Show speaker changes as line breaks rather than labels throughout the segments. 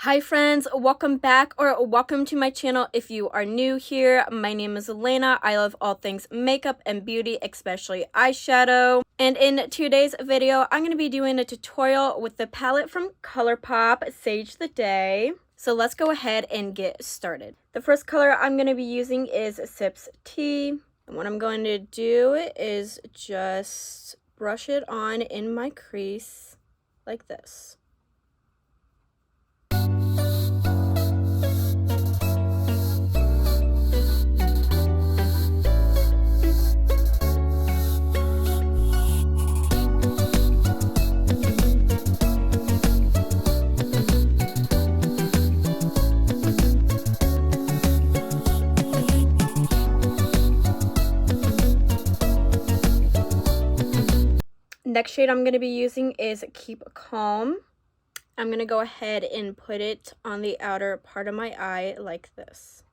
Hi friends, welcome back or welcome to my channel. If you are new here, my name is Elena. I love all things makeup and beauty, especially eyeshadow. And in today's video, I'm going to be doing a tutorial with the palette from Colourpop, Sage the Day. So let's go ahead and get started. The first color I'm going to be using is Sips Tea. And what I'm going to do is just brush it on in my crease like this. Next shade I'm going to be using is Keep Calm. I'm going to go ahead and put it on the outer part of my eye like this.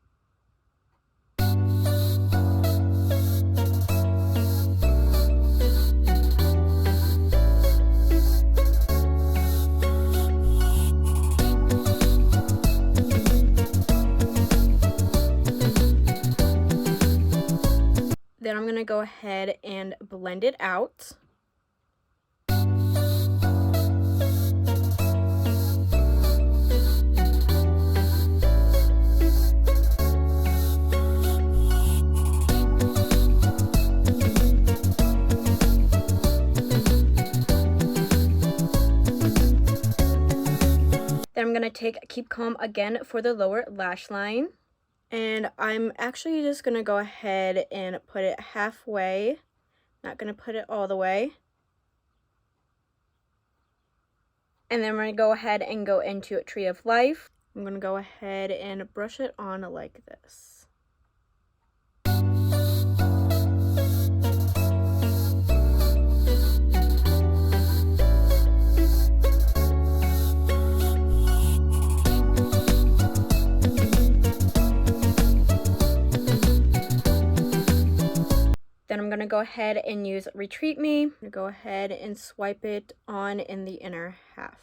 Then I'm going to go ahead and blend it out. Then I'm going to take Keep Calm again for the lower lash line. And I'm actually just going to go ahead and put it halfway. Not going to put it all the way. And then we're going to go ahead and go into Tree of Life. I'm going to go ahead and brush it on like this. Then I'm going to go ahead and use Retreat Me. I'm going to go ahead and swipe it on in the inner half.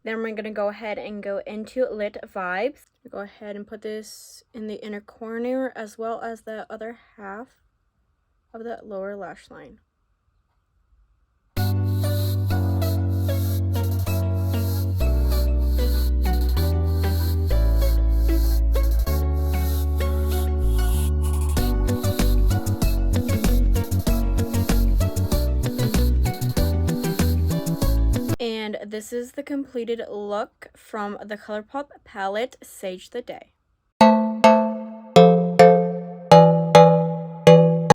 Then we're going to go ahead and go into Lit Vibes. Go ahead and put this in the inner corner as well as the other half of that lower lash line. And this is the completed look from the Colourpop palette, Sage the Day.